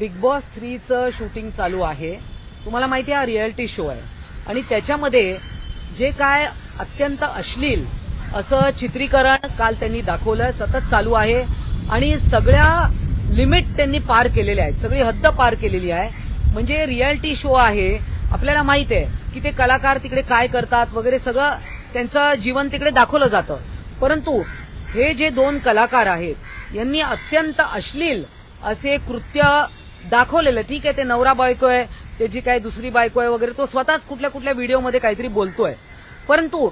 Big boss 3चं shooting चालू आहे. तुम्हाला माहिती आहे हा रियालिटी शो आहे आणि त्याच्यामध्ये जे काय अत्यंत अश्लील असं चित्रीकरण काल त्यांनी दाखवलं सतत चालू आहे आणि सगळ्या लिमिट त्यांनी पार केलेल्या आहेत, सगळी हद्द पार केलेली आहे. म्हणजे रियालिटी शो आहे, आपल्याला माहित आहे की ते कलाकार तिकडे काय करतात वगैरे सगळं त्यांचं जीवन तिकडे दाखवलं जातं. परंतु हे जे दोन कलाकार आहेत यांनी अत्यंत अश्लील असे कृत्य दाखवलेलं. ठीक आहे, ते नवरा बायको आहे, त्याची काय दुसरी बायको आहे वगैरे, तो स्वतःच कुठल्या कुठल्या व्हिडिओमध्ये काहीतरी बोलतोय. परंतु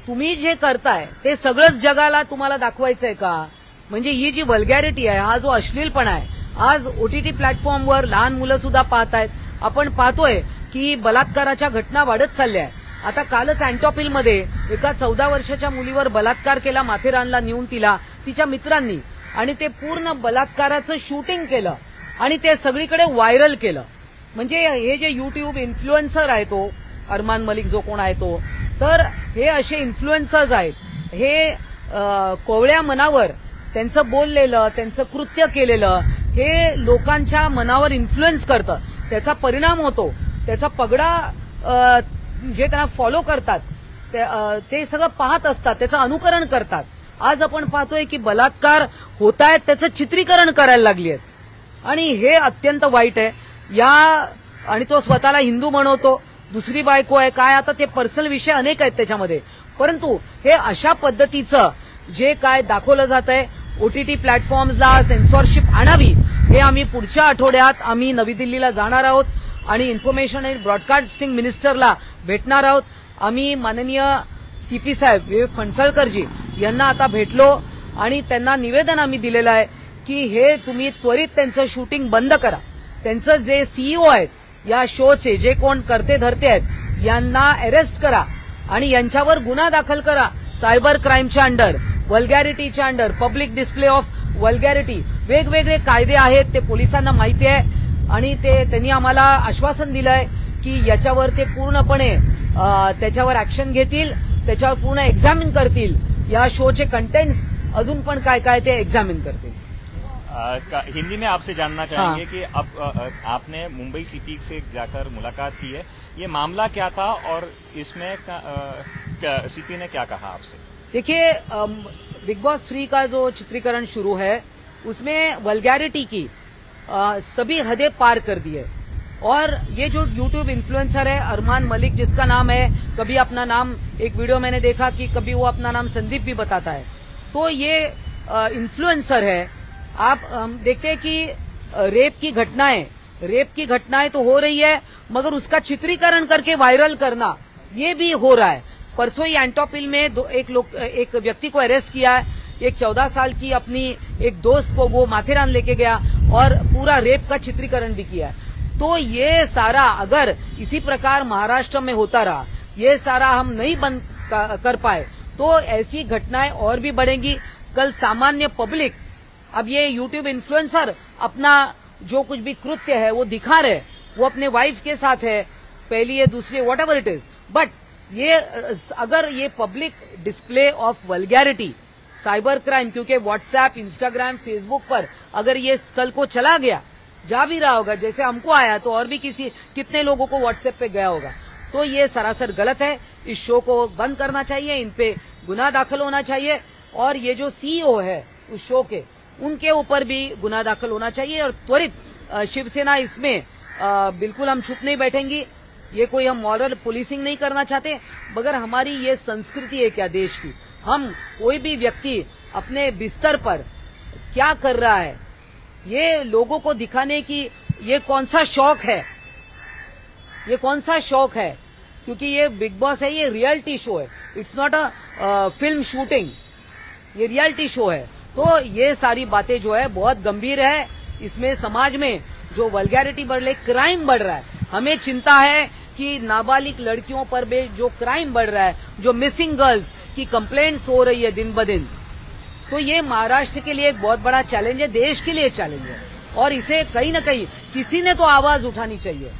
तुम्ही जे करताय ते सगळंच जगाला तुम्हाला दाखवायचंय का? म्हणजे ही जी वल्गॅरिटी आहे, हा जो अश्लीलपणा आहे, आज ओटीटी प्लॅटफॉर्मवर लहान मुलं सुद्धा पाहतायत. आपण पाहतोय की बलात्काराच्या घटना वाढत चालल्या आहेत. आता कालच अँटॉपिलमध्ये एका 14 वर्षाच्या मुलीवर बलात्कार केला, माथेरानला नेऊन तिच्या मित्रांनी, आणि ते पूर्ण बलात्काराचं शूटिंग केलं आणि ते सगळीकडे व्हायरल केलं. म्हणजे हे जे युट्यूब इन्फ्लुएन्सर आहे, तो अरमान मलिक जो कोण आहे तो, तर हे असे इन्फ्लुएन्सर्स आहेत. हे कोवळ्या मनावर त्यांचं बोललेलं, त्यांचं कृत्य केलेलं हे लोकांच्या मनावर इन्फ्लुएन्स करतं. त्याचा परिणाम होतो, त्याचा पगडा जे त्यांना फॉलो करतात ते सगळं पाहत असतात, त्याचं अनुकरण करतात. आज आपण पाहतोय की बलात्कार होत आहेत, त्याचं चित्रीकरण करायला लागली आहेत आणि हे अत्यंत वाईट आहे. आणि तो स्वतःला हिंदू म्हणवतो, दुसरी बायको आहे काय, आता ते पर्सनल विषय अनेक आहेत त्याच्यामध्ये. परंतु हे अशा पद्धतीचं जे काय दाखवलं जात आहे, ओटीटी प्लॅटफॉर्म्सला सेन्सॉरशिप आणावी, हे आम्ही पुढच्या आठवड्यात आम्ही नवी दिल्लीला जाणार आहोत आणि इन्फॉर्मेशन अँड ब्रॉडकास्टिंग मिनिस्टरला भेटणार आहोत. आम्ही माननीय सीपी साहेब विवेक फणसळकरजी यांना आता भेटलो आणि त्यांना निवेदन आम्ही दिलेलं आहे की हे तुम्ही त्वरित त्यांचं शूटिंग बंद करा. त्यांचं जे सीईओ आहेत या शोचे, जे कोण करते धरते आहेत, यांना अरेस्ट करा आणि यांच्यावर गुन्हा दाखल करा. सायबर क्राईमच्या अंडर, वल्गॅरिटीच्या under, public display of vulgarity, वेगवेगळे कायदे आहेत, ते पोलिसांना माहिती आहे आणि त्यांनी आम्हाला आश्वासन दिलंय की याच्यावर ते पूर्णपणे त्याच्यावर ऍक्शन घेतील, त्याच्यावर पूर्ण एक्झामिन करतील. या शोचे कंटेंट्स अजून पण काय काय ते एक्झामिन करतील. हिंदी में आपसे जानना चाहेंगे कि अब आपने मुंबई सीपी से जाकर मुलाकात की है, ये मामला क्या था और इसमें सीपी ने क्या कहा आपसे? देखिए, बिग बॉस 3 का जो चित्रीकरण शुरू है उसमें वल्गैरिटी की सभी हदें पार कर दी है. और ये जो यूट्यूब इन्फ्लुएंसर है अरमान मलिक, जिसका नाम है, कभी अपना नाम, एक वीडियो मैंने देखा कि कभी वो अपना नाम संदीप भी बताता है, तो ये इन्फ्लुएंसर है. आप देखते हैं कि रेप की घटनाएं तो हो रही है, मगर उसका चित्रीकरण करके वायरल करना ये भी हो रहा है. परसों ही एंटोपिल में एक व्यक्ति को अरेस्ट किया है. एक 14 साल की अपनी एक दोस्त को वो माथेरान लेके गया और पूरा रेप का चित्रीकरण भी किया है. तो ये सारा अगर इसी प्रकार महाराष्ट्र में होता रहा, ये सारा हम नहीं बंद कर पाए, तो ऐसी घटनाएं और भी बढ़ेंगी. कल सामान्य पब्लिक, अब ये यूट्यूब इन्फ्लुएंसर अपना जो कुछ भी कृत्य है वो दिखा रहे, वो अपने वाइफ के साथ है, पहली है, दूसरी, what ever it is, but ये अगर ये public display of vulgarity, cyber crime, क्योंकि व्हाट्सएप, इंस्टाग्राम, फेसबुक पर अगर ये कल को चला गया, जा भी रहा होगा, जैसे हमको आया तो और भी कितने लोगों को व्हाट्सएप पे गया होगा, तो ये सरासर गलत है. इस शो को बंद करना चाहिए, इन पे गुनाह दाखिल होना चाहिए और ये जो सीईओ है उस शो के, उनके ऊपर भी गुनाह दाखिल होना चाहिए और त्वरित शिवसेना इसमें बिल्कुल हम चुप नहीं बैठेंगी. ये कोई हम मॉरल पुलिसिंग नहीं करना चाहते, मगर हमारी ये संस्कृति है क्या देश की. हम कोई भी व्यक्ति अपने बिस्तर पर क्या कर रहा है, ये लोगों को दिखाने की ये कौन सा शौक है, ये कौन सा शौक है. क्योंकि ये बिग बॉस है, ये रियलिटी शो है, it's not a film shooting, ये रियलिटी शो है. तो ये सारी बातें जो है बहुत गंभीर है. इसमें समाज में जो वल्गैरिटी बढ़ रही, क्राइम बढ़ रहा है, हमें चिंता है कि नाबालिग लड़कियों पर भी जो क्राइम बढ़ रहा है, जो मिसिंग गर्ल्स की कंप्लेंट्स हो रही है दिन ब दिन, तो ये महाराष्ट्र के लिए एक बहुत बड़ा चैलेंज है, देश के लिए चैलेंज है और इसे कहीं न कहीं किसी ने तो आवाज उठानी चाहिए,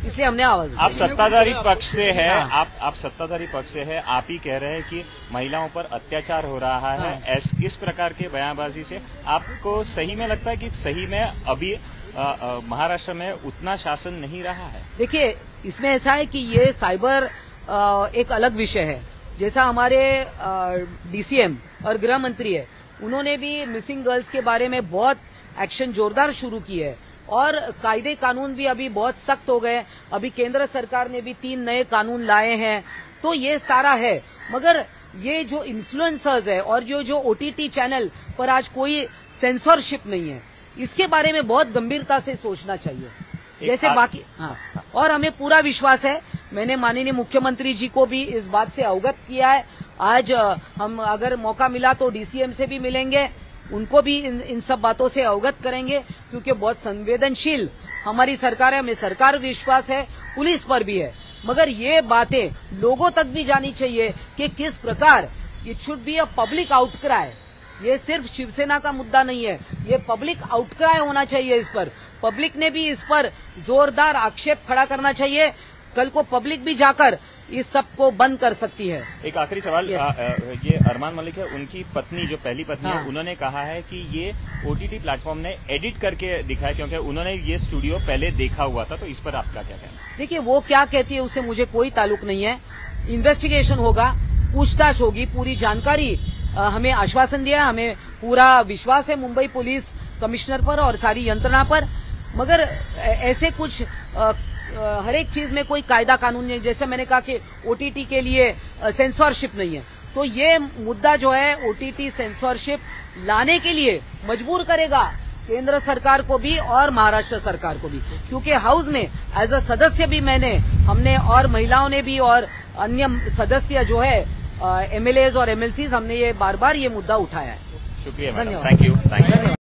इसलिए हमने आवाज उठाई. आप सत्ताधारी पक्ष से है, आप सत्ताधारी पक्ष से है, आप ही कह रहे हैं कि महिलाओं पर अत्याचार हो रहा है. इस प्रकार के बयानबाजी से आपको सही में लगता है कि सही में अभी महाराष्ट्र में उतना शासन नहीं रहा है? देखिए, इसमें ऐसा है कि ये साइबर एक अलग विषय है। जैसा हमारे डीसीएम और गृह मंत्री है, उन्होंने भी मिसिंग गर्ल्स के बारे में बहुत एक्शन जोरदार शुरू की है और कायदे कानून भी अभी बहुत सख्त हो गए। अभी केंद्र सरकार ने भी 3 नए कानून लाए हैं, तो ये सारा है। मगर ये जो इन्फ्लुएंसर्स है और जो ओटीटी चैनल पर आज कोई सेंसरशिप नहीं है, इसके बारे में बहुत गंभीरता से सोचना चाहिए। जैसे बाकी हाँ, और हमें पूरा विश्वास है, मैंने माननीय मुख्यमंत्री जी को भी इस बात से अवगत किया है। आज हम अगर मौका मिला तो डीसीएम से भी मिलेंगे, उनको भी इन सब बातों से अवगत करेंगे, क्योंकि बहुत संवेदनशील हमारी सरकार है, हमें सरकार विश्वास है, पुलिस पर भी है। मगर ये बातें लोगों तक भी जानी चाहिए कि किस प्रकार it should be a public outcry. ये सिर्फ शिवसेना का मुद्दा नहीं है, ये पब्लिक आउटक्राई होना चाहिए। इस पर पब्लिक ने भी इस पर जोरदार आक्षेप खड़ा करना चाहिए। कल को पब्लिक भी जाकर इस सब को बंद कर सकती है। एक आखिरी सवाल, ये अरमान मलिक है, उनकी पत्नी जो पहली पत्नी है, उन्होंने कहा है कि ये ओटीटी प्लेटफॉर्म ने एडिट करके दिखाया, क्योंकि उन्होंने ये स्टूडियो पहले देखा हुआ था। तो इस पर आपका क्या कहना है? देखिए, वो क्या कहती है उससे मुझे कोई ताल्लुक नहीं है। इन्वेस्टिगेशन होगा, पूछताछ होगी, पूरी जानकारी हमें आश्वासन दिया, हमें पूरा विश्वास है मुंबई पुलिस कमिश्नर पर और सारी यंत्रणा पर। मगर ऐसे कुछ हर एक चीज में कोई कायदा कानून नहीं। जैसे मैंने कहा कि ओटीटी के लिए सेंसरशिप नहीं है, तो ये मुद्दा जो है ओटीटी सेंसरशिप लाने के लिए मजबूर करेगा केंद्र सरकार को भी और महाराष्ट्र सरकार को भी, क्योंकि हाउस में एज अ सदस्य भी हमने और महिलाओं ने भी और अन्य सदस्य जो है एमएलएज और एमएलसीज, हमने ये बार बार ये मुद्दा उठाया है। शुक्रिया मैडम, थैंक यू।